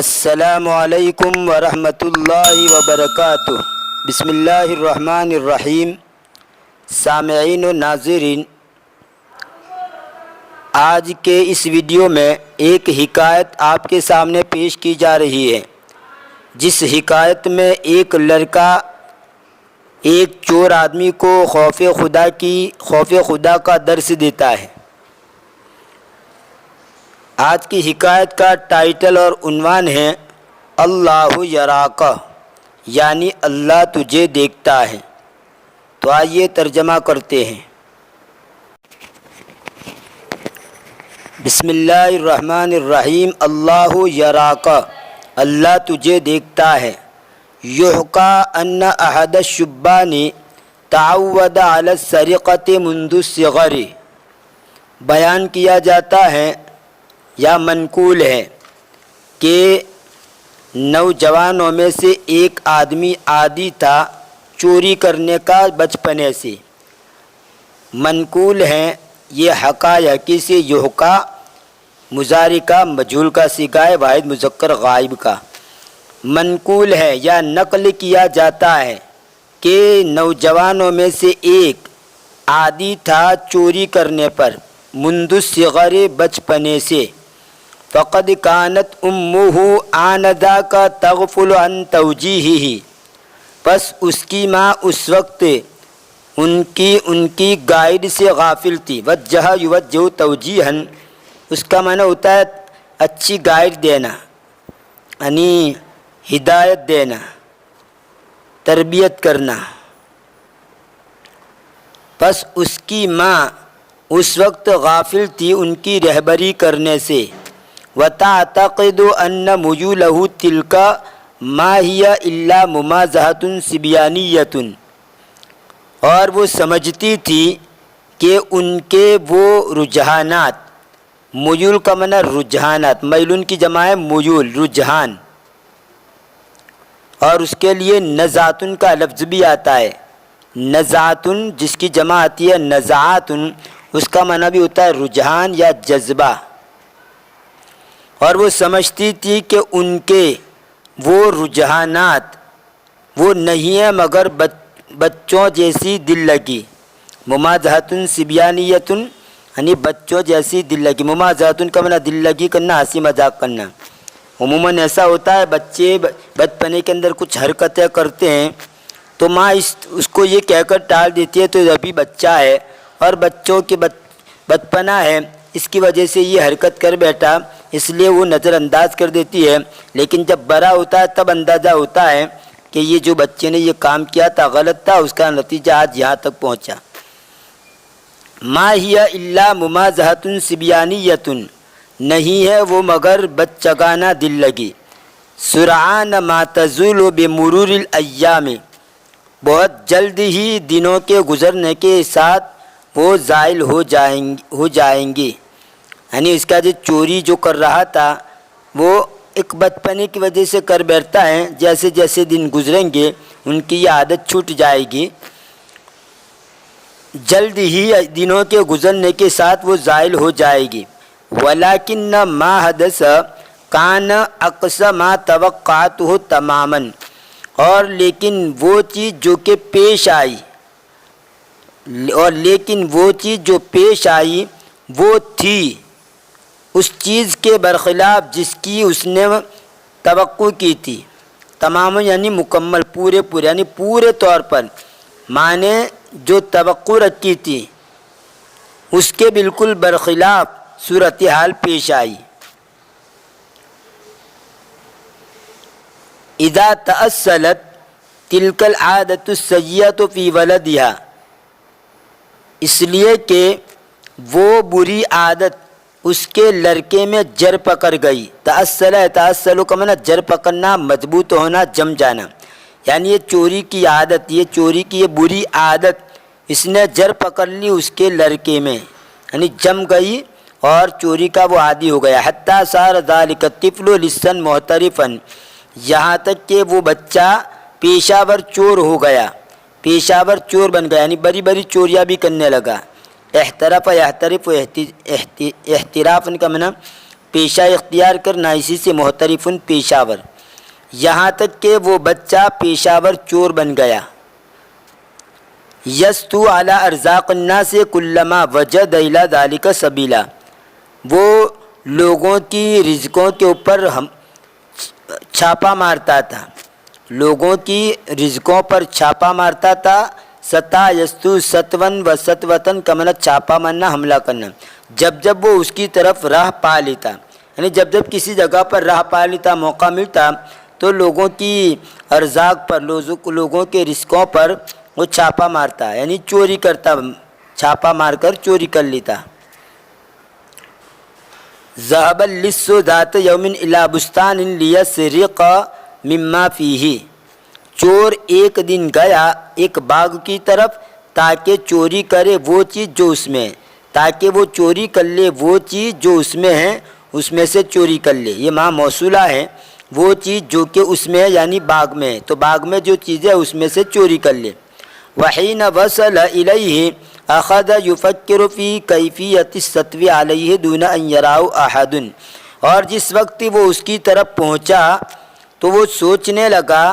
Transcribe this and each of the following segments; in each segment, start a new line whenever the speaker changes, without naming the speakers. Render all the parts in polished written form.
السلام علیکم ورحمۃ اللہ وبرکاتہ۔ بسم اللہ الرحمن الرحیم۔ سامعین و ناظرین، آج کے اس ویڈیو میں ایک حکایت آپ کے سامنے پیش کی جا رہی ہے، جس حکایت میں ایک لڑکا ایک چور آدمی کو خوف خدا کا درس دیتا ہے۔ آج کی حکایت کا ٹائٹل اور عنوان ہے اللہ یراکا، یعنی اللہ تجھے دیکھتا ہے۔ تو آئیے ترجمہ کرتے ہیں۔ بسم اللہ الرحمن الرحیم۔ اللہ یراکا، اللہ تجھے دیکھتا ہے۔ یحکا ان احد الشبان تعود علی السرقۃ منذ الصغر، بیان کیا جاتا ہے یا منقول ہے کہ نوجوانوں میں سے ایک آدمی عادی تھا چوری کرنے کا بچپنے سے۔ منقول ہے یہ حقائقی سے، یحکا مضارع کا مجہول کا صیغہ ہے، واحد مذکر غائب کا۔ منقول ہے یا نقل کیا جاتا ہے کہ نوجوانوں میں سے ایک عادی تھا چوری کرنے پر، منذ الصغر بچپنے سے۔ فقد کانت امہ آنذاک تغفل عن توجیہہ، پس اس کی ماں اس وقت ان کی گائیڈ سے غافل تھی۔ وجہ یوجہ توجیہا، اس کا معنی ہوتا ہے اچھی گائیڈ دینا، یعنی ہدایت دینا، تربیت کرنا۔ پس اس کی ماں اس وقت غافل تھی ان کی رہبری کرنے سے۔ وَتَعْتَقِدُ أَنَّ مُيُولَهُ تِلْكَ مَا هِيَ إِلَّا مُمَازَحَةٌ سِبْيَانِيَّةٌ، اور وہ سمجھتی تھی کہ ان کے وہ رجحانات، میول کا معنی رجحانات، میلون کی جمع ہے میول، رجحان، اور اس کے لیے نزعتن کا لفظ بھی آتا ہے۔ نزعتن جس کی جمع آتی ہے نزعاتن، اس کا معنی بھی ہوتا ہے رجحان یا جذبہ۔ اور وہ سمجھتی تھی کہ ان کے وہ رجحانات وہ نہیں ہیں مگر بچوں جیسی دل لگی۔ ممازحۃ صبیانیۃ، یعنی بچوں جیسی دل لگی۔ ممازحۃ کا معنی دل لگی کرنا، ہنسی مذاق کرنا۔ عموماً ایسا ہوتا ہے بچے بچپنے کے اندر کچھ حرکتیں کرتے ہیں تو ماں اس کو یہ کہہ کر ٹال دیتی ہے تو ابھی بچہ ہے اور بچوں کے بچپنا ہے، اس کی وجہ سے یہ حرکت کر بیٹھا، اس لیے وہ نظر انداز کر دیتی ہے۔ لیکن جب بڑا ہوتا ہے تب اندازہ ہوتا ہے کہ یہ جو بچے نے یہ کام کیا تھا غلط تھا، اس کا نتیجہ آج یہاں تک پہنچا۔ ما ہی الا ممازحۃ صبیانیۃ، نہیں ہے وہ مگر بچگانہ دل لگی۔ سرعان ما تزول بمرور الایام، بہت جلد ہی دنوں کے گزرنے کے ساتھ وہ زائل ہو جائیں گے۔ یعنی اس کا جو چوری جو کر رہا تھا وہ ایک بچپنے کی وجہ سے کر بیٹھتا ہے، جیسے جیسے دن گزریں گے ان کی یہ عادت چھوٹ جائے گی، جلد ہی دنوں کے گزرنے کے ساتھ وہ زائل ہو جائے گی۔ ولیکن ما حدث کان اقصی ما توقعته تماما، اور لیکن وہ چیز جو کہ پیش آئی، وہ تھی اس چیز کے برخلاف جس کی اس نے توقع کی تھی۔ تمام یعنی مکمل، پورے یعنی پورے طور پر، معنی جو توقع رکھی تھی اس کے بالکل برخلاف صورتحال پیش آئی۔ اذا تأصلت تلك العادة السیئة فی ولدها، اس لیے کہ وہ بری عادت اس کے لڑکے میں جڑ پکڑ گئی۔ تأصل کا معنی جڑ پکڑنا، مضبوط ہونا، جم جانا، یعنی یہ چوری کی عادت، یہ چوری کی یہ بری عادت اس نے جڑ پکڑ لی اس کے لڑکے میں، یعنی جم گئی اور چوری کا وہ عادی ہو گیا۔ حتی صار ذلک الطفل لصا محترفا، یہاں تک کہ وہ بچہ پیشہ ور چور ہو گیا، پیشہ ور چور بن گیا، یعنی بڑی بڑی چوریاں بھی کرنے لگا۔ احترف یحترف احتراف کا معنی پیشہ اختیار کرنا اسی سے محترفن پیشاور، یہاں تک کہ وہ بچہ پیشاور چور بن گیا۔ یستو علی ارزاق الناس کلما وجد الی ذلک سبیلا، وہ لوگوں کی رزقوں کے اوپر چھاپا مارتا تھا، لوگوں کی رزقوں پر چھاپا مارتا تھا۔ ستا یستو ستون و ستوتن کا مطلب چھاپا مارنا، حملہ کرنا، جب جب وہ اس کی طرف راہ پا لیتا، یعنی جب جب کسی جگہ پر راہ پا لیتا، موقع ملتا تو لوگوں کی ارزاق پر، لوگوں کے رزقوں پر وہ چھاپا مارتا، یعنی چوری کرتا، چھاپا مار کر چوری کر لیتا۔ ذهب اللص ذات یوم الی بستان لیسرق مما فیہ، چور ایک دن گیا ایک باغ کی طرف تاکہ چوری کرے وہ چیز جو اس میں ہے، تاکہ وہ چوری کر لے وہ چیز جو اس میں ہے، اس میں سے چوری کر لے۔ یہ ماں موصولہ ہے، وہ چیز جو کہ اس میں ہے یعنی باغ میں ہے، تو باغ میں جو چیز ہے اس میں سے چوری کر لے۔ وحین وصل الیہ اخذ یفکر فی کیفیت السطو علیہ دون ان یراہ احد، اور جس وقت وہ اس کی طرف پہنچا تو وہ سوچنے لگا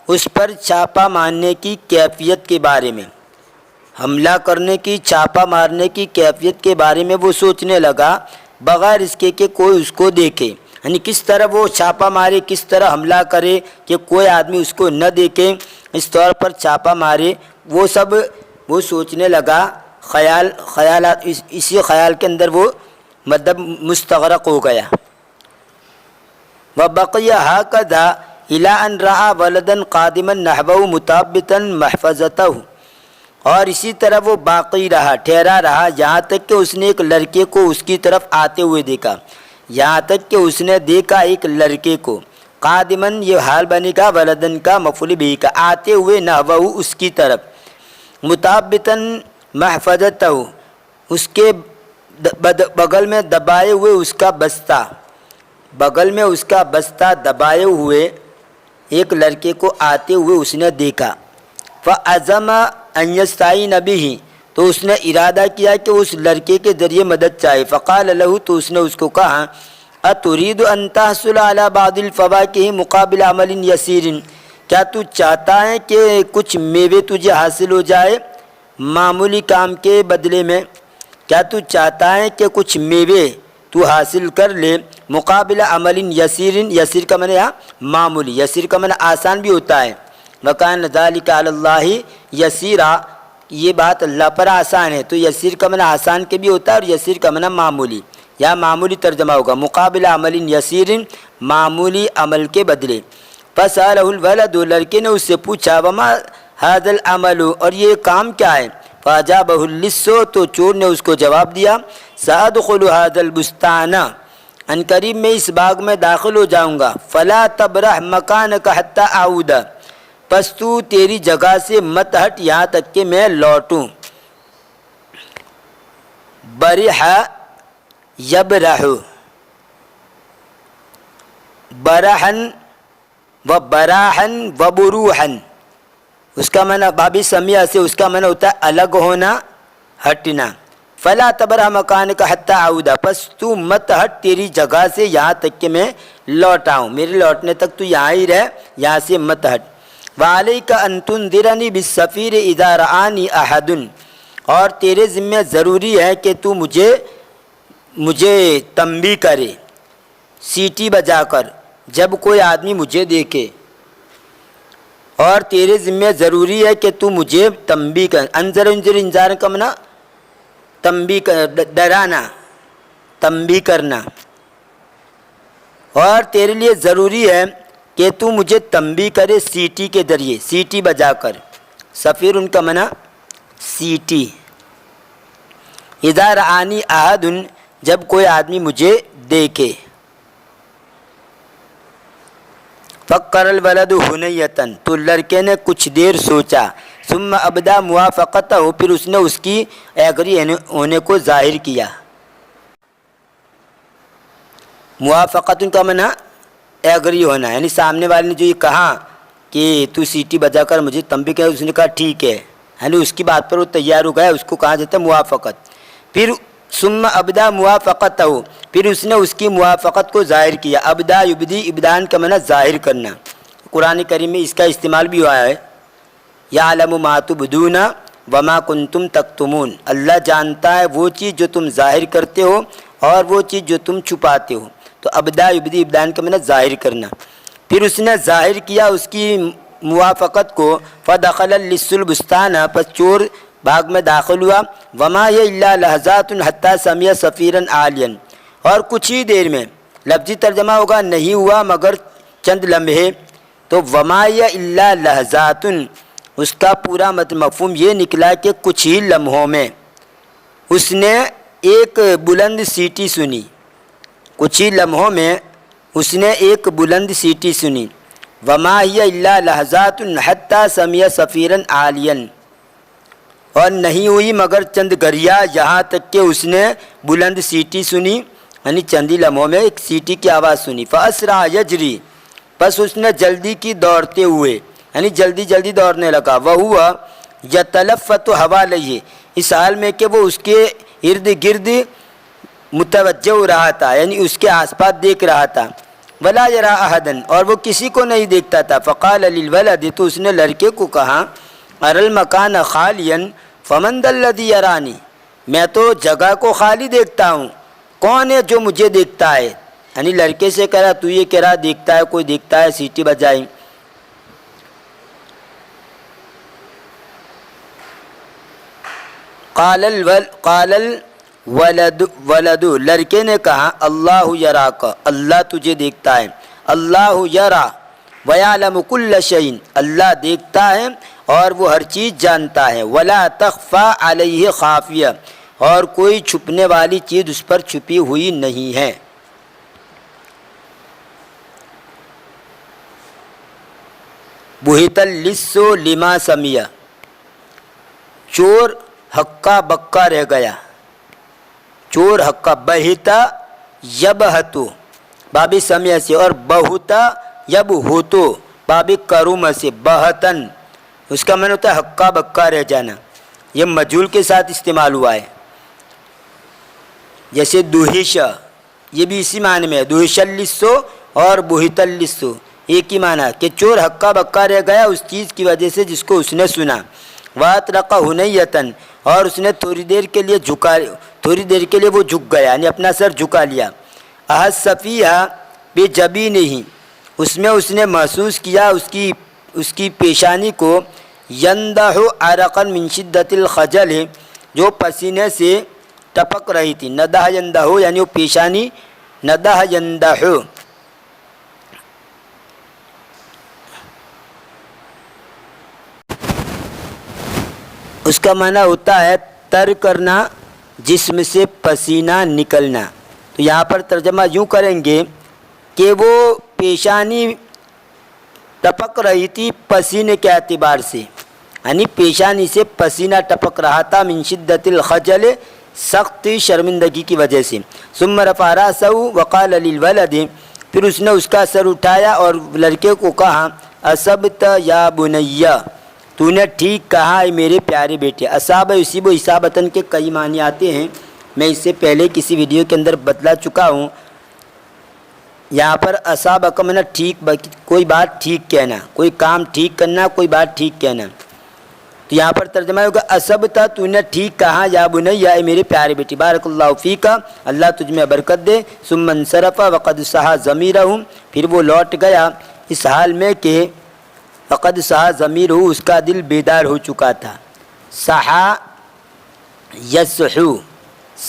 اس پر چھاپا مارنے کی کیفیت کے بارے میں، حملہ کرنے کی، چھاپا مارنے کی کیفیت کے بارے میں وہ سوچنے لگا بغیر اس کے کہ کوئی اس کو دیکھے، یعنی کس طرح وہ چھاپا مارے، کس طرح حملہ کرے کہ کوئی آدمی اس کو نہ دیکھے، اس طور پر چھاپا مارے، وہ سب وہ سوچنے لگا، خیالات، اسی خیال کے اندر وہ مطلب مستغرق ہو گیا۔ وبقی ہکذا الی ان رأى ولدا قادما نحوه متابتا محفظتہ، اور اسی طرح وہ باقی رہا، ٹھہرا رہا، یہاں تک کہ اس نے ایک لڑکے کو اس کی طرف آتے ہوئے دیکھا، یہاں تک کہ اس نے دیکھا ایک لڑکے کو، قادمن یہ حال بنے گا ولدن کا مفعول بھی کا، آتے ہوئے نحوہ اس کی طرف، متابتا محفظتہ اس کے بغل میں دبائے ہوئے اس کا بستہ، بغل میں اس کا بستہ دبائے ہوئے ایک لڑکے کو آتے ہوئے اس نے دیکھا۔ فعزم ان یستعین بہ، تو اس نے ارادہ کیا کہ اس لڑکے کے ذریعے مدد چاہے۔ فقال له، تو اس نے اس کو کہا اتريد ان تحصل على بعض الفواکہ مقابل عمل یسیر، کیا تو چاہتا ہے کہ کچھ میوے تجھے حاصل ہو جائے معمولی کام کے بدلے میں؟ کیا تو چاہتا ہے کہ کچھ میوے تو حاصل کر لے مقابل عمل یسیر، یسیر کا معنی معمولی، یسیر کا معنی آسان بھی ہوتا ہے، وکان ذلک علی اللہ یسیرا، یہ بات اللہ پر آسان ہے، تو یسیر کا معنی آسان کے بھی ہوتا ہے اور یسیر کا معنی معمولی، یا معمولی ترجمہ ہوگا، مقابل عمل یسیر، معمولی عمل کے بدلے۔ فسألہ الولد، لڑکے نے اس سے پوچھا وما ھذا العمل، اور یہ کام کیا ہے؟ فاجابہ اللص، تو چور نے اس کو جواب دیا سأدخل ھذا البستان، ان قریب میں اس باغ میں داخل ہو جاؤں گا، فلا تبرح مکانک حتی اعود، پس تو تیری جگہ سے مت ہٹ یہاں تک کہ میں لوٹوں۔ برح یبرح، برحن و براحن و بروحن، اس کا معنی بابی سمیہ سے اس کا معنی ہوتا ہے الگ ہونا، ہٹنا۔ فلا تبرح مکانک حتی اعود، پس تو مت ہٹ تیری جگہ سے یہاں تک کہ میں لوٹ آؤں، میرے لوٹنے تک تو یہاں ہی رہ، یہاں سے مت ہٹ۔ وعلیک ان تنذرنی بالسفیر اذا رآنی احد، اور تیرے ذمہ ضروری ہے کہ تو مجھے تنبیہ کرے، سیٹی بجا کر جب کوئی آدمی مجھے دیکھے، اور تیرے ذمہ ضروری ہے کہ تو مجھے تنبیہ کر، انذر انذار کا معنی تنبیہ، ڈرانا، تنبیہ کرنا، اور تیرے لیے ضروری ہے کہ تو مجھے تنبیہ کرے سیٹی کے ذریعے، سیٹی بجا کر، سفیر ان کا معنی سیٹی۔ اذا رآنی احد، جب کوئی آدمی مجھے دیکھے۔ فکر الولد حنیتاً، تو لڑکے نے کچھ دیر سوچا، ثم ابدا موافقتہ، پھر اس نے اس کی ایگری ہونے کو ظاہر کیا۔ موافقت کا معنی ایگری ہونا، یعنی سامنے والے نے جو یہ کہا کہ تو سیٹی بجا کر مجھے تنبیہ کر، اس نے کہا ٹھیک ہے، یعنی اس کی بات پر وہ تیار ہو گیا، اس کو کہا جاتا ہے موافقت۔ پھر ثم ابدا موافقتہ، پھر اس نے اس کی موافقت کو ظاہر کیا۔ ابدا یبدی، ابدان کا معنی ظاہر کرنا، قرآن کریم میں اس کا استعمال بھی ہوا ہے۔ یعلم ما تبدون وما کنتم تکتمون، اللہ جانتا ہے وہ چیز جو تم ظاہر کرتے ہو اور وہ چیز جو تم چھپاتے ہو۔ تو ابدا یبدی ابدان کا معنی ظاہر کرنا۔ پھر اس نے ظاہر کیا اس کی موافقت کو، فدخل اللص البستان، پس چور باغ میں داخل ہوا، وما یہ الا لحظات حتی سمع صفیرا عالیا، اور کچھ ہی دیر میں، لفظی ترجمہ ہوگا نہیں ہوا مگر چند لمحے، تو وما یہ الا لحظات، اس کا پورا مفہوم یہ نکلا کہ کچھ ہی لمحوں میں اس نے ایک بلند سیٹی سنی، کچھ ہی لمحوں میں اس نے ایک بلند سیٹی سنی۔ وما ہی الا لحظات حتی سمع صفیرا عالیا، اور نہیں ہوئی مگر چند گھڑیاں یہاں تک کہ اس نے بلند سیٹی سنی، یعنی چند ہی لمحوں میں ایک سیٹی کی آواز سنی۔ فاسرع یجری، بس اس نے جلدی کی دوڑتے ہوئے، یعنی جلدی جلدی دوڑنے لگا۔ وہو یتلفت حوالیہ، اس حال میں کہ وہ اس کے ارد گرد متوجہ ہو رہا تھا، یعنی اس کے آس پاس دیکھ رہا تھا۔ ولا یرا احدا، اور وہ کسی کو نہیں دیکھتا تھا۔ فقال للولد، تو اس نے لڑکے کو کہا، ارى المکان خالیا فمن ذا الذی یرانی، میں تو جگہ کو خالی دیکھتا ہوں، کون ہے جو مجھے دیکھتا ہے؟ یعنی لڑکے سے کہہ رہا تو یہ کہہ رہا دیکھتا ہے، کوئی دیکھتا ہے، سیٹی بجائی۔ قال الولد، لڑکے نے کہا، اللہ یراک، اللہ تجھے دیکھتا ہے۔ اللہ یرا ویعلم کل شیء، اللہ دیکھتا ہے اور وہ ہر چیز جانتا ہے۔ ولا تخفی علیہ خافیہ، اور کوئی چھپنے والی چیز اس پر چھپی ہوئی نہیں ہے۔ بہت اللص لما سمع، چور ہکا بکا رہ گیا، چور ہکا، بہتا یبہتو باب سمع سے، اور بہتا یبہتو باب کرم سے، بہتن اس کا معنی ہوتا ہے ہکا بکا رہ جانا، یہ مجہول کے ساتھ استعمال ہوا ہے۔ جیسے دوہش، یہ بھی اسی معنی میں ہے، دوہش اللص اور بہت اللص ایک ہی معنی کہ چور ہکا بکا رہ گیا اس چیز کی وجہ سے جس کو اس نے سنا۔ وَأَطْرَقَ هُنَيَّةً، اور اس نے تھوڑی دیر کے لیے وہ جھک گیا، یعنی اپنا سر جھکا لیا۔ أَحَسَّ فِيهَا بِجَبِينِهِ، اس میں اس نے محسوس کیا اس کی پیشانی کو، يَنْدَحُ عَرَقًا مِنْ شِدَّةِ الْخَجَلِ، جو پسینے سے ٹپک رہی تھی۔ ندح يندح، یعنی وہ پیشانی، ندح يندح، اس کا معنی ہوتا ہے تر کرنا، جسم سے پسینہ نکلنا۔ تو یہاں پر ترجمہ یوں کریں گے کہ وہ پیشانی ٹپک رہی تھی پسینے کے اعتبار سے، یعنی پیشانی سے پسینہ ٹپک رہا تھا، من شدت الخجل، سخت شرمندگی کی وجہ سے۔ ثم رفع رأسه وقال للولد، پھر اس نے اس کا سر اٹھایا اور لڑکے کو کہا، اصبت یا بنیہ، تو نے ٹھیک کہا ہے میرے پیارے بیٹے۔ اصاب یصیب اصابتاً کے کئی معنی آتے ہیں، میں اس سے پہلے کسی ویڈیو کے اندر بتلا چکا ہوں۔ یہاں پر اصاب کا معنی ٹھیک، کوئی بات ٹھیک کہنا، کوئی کام ٹھیک کرنا، کوئی بات ٹھیک کہنا۔ تو یہاں پر ترجمہ ہوگا اصبتا، تو نے ٹھیک کہا، یا بنیہ، اے میرے پیارے بیٹی، بارک اللہ فیک، اللہ تجھ میں برکت دے۔ ثم انصرف وقد صحا ضمیرہ، پھر وہ لوٹ گیا اس حال میں کہ وقد صحا ضمیرہ، اس کا دل بیدار ہو چکا تھا۔ صحا یصحو،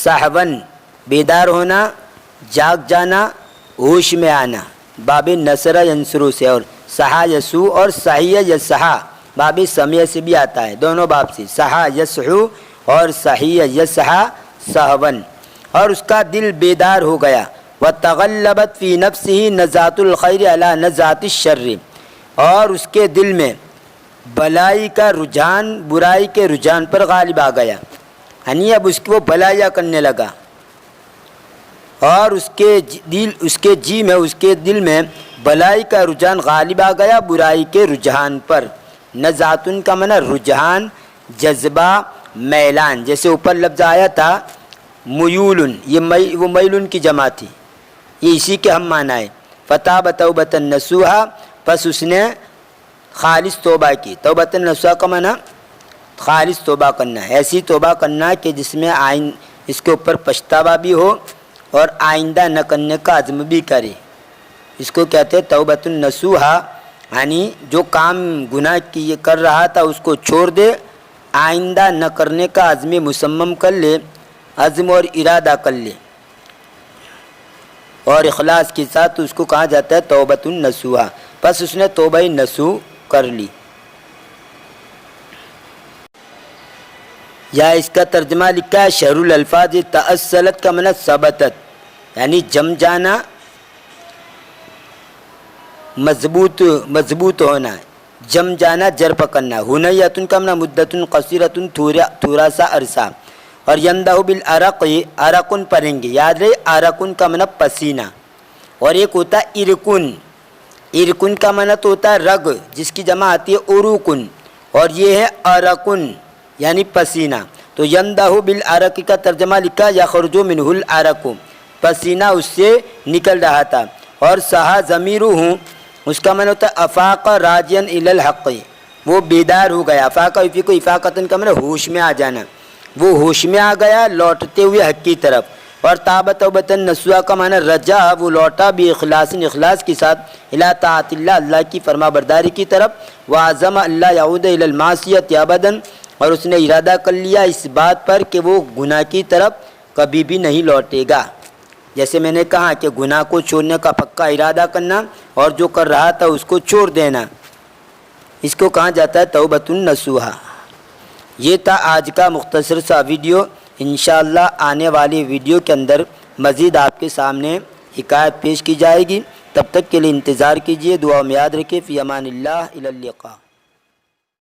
صحون بیدار ہونا، جاگ جانا، ہوش میں آنا، باب نصر ینصرو سے، اور صحا یسو اور صحیح یصحا باب سمیع سے بھی آتا ہے، دونوں باب سے، صحا یصحو اور صحیح یصحا صحون، اور اس کا دل بیدار ہو گیا۔ وتغلبت فی نفسہ نزعۃ الخیر علی نزعۃ الشر، اور اس کے دل میں بلائی کا رجحان برائی کے رجحان پر غالب آ گیا، یعنی اب اس کو بلائیاں کرنے لگا، اور اس کے دل میں بلائی کا رجحان غالب آ گیا برائی کے رجحان پر۔ نزعتن کا معنی رجحان، جذبہ، میلان، جیسے اوپر لفظ آیا تھا میول، یہ وہ میلن کی جمع تھی، یہ اسی کے ہم معنی ہے۔ فتاب توبۃ نصوحا، پس اس نے خالص توبہ کی۔ توبۃ نصوحا کا معنی خالص توبہ کرنا ہے، ایسی توبہ کرنا کہ جس میں اس کے اوپر پچھتاوا بھی ہو اور آئندہ نہ کرنے کا عزم بھی کرے، اس کو کہتے ہیں توبۃ النصوحا، یعنی جو کام گناہ کی کر رہا تھا اس کو چھوڑ دے، آئندہ نہ کرنے کا عزم مصمم کر لے، عزم اور ارادہ کر لے اور اخلاص کے ساتھ، اس کو کہا جاتا ہے توبۃ النصوحا۔ پس اس نے توبہ نصوح کر لی۔ یا اس کا ترجمہ لکھا ہے شہر الالفاظ تأصلت کا معنی ثبتت، یعنی جم جانا، مضبوط ہونا، جم جانا، جر پکڑنا۔ ہنیۃ کا معنی مدت قصیرۃ، تھوڑا سا عرصہ۔ اور یندہ بالعرق، عرقن پڑھیں گے، یاد رہے عرقن کا معنی پسینہ۔ اور ایک ہوتا ہے ارکن، ارکن کا معنی تو ہوتا ہے رگ، جس کی جمع آتی ہے عروقن، اور یہ ہے عرقن یعنی پسینہ۔ تو یندہ بالعرق کا ترجمہ لکھا یخرج منہ العرق، پسینہ اس سے نکل رہا تھا۔ اور صحا ضمیرہ، اس کا معنی ہوتا ہے افاق راجعا الی الحق، وہ بیدار ہو گیا۔ افاق یفیق افاقتاً کا معنی ہوش میں آ جانا، وہ ہوش میں آ گیا لوٹتے ہوئے حق کی طرف۔ اور تاب توبۃ نصوحا کا معنی رجع، وہ لوٹا بھی اخلاص کے ساتھ الی طاعت اللہ، اللہ کی فرما برداری کی طرف۔ وعزم اللہ یعود الی المعصیۃ ابدا، اور اس نے ارادہ کر لیا اس بات پر کہ وہ گناہ کی طرف کبھی بھی نہیں لوٹے گا۔ جیسے میں نے کہا کہ گناہ کو چھوڑنے کا پکا ارادہ کرنا اور جو کر رہا تھا اس کو چھوڑ دینا، اس کو کہا جاتا ہے توبۃ النصوحا۔ یہ تھا آج کا مختصر سا ویڈیو۔ انشاءاللہ آنے والی ویڈیو کے اندر مزید آپ کے سامنے حکایت پیش کی جائے گی۔ تب تک کے لیے انتظار کیجیے، دعا میں یاد رکھیں۔ فی امان اللہ، الی اللقاء۔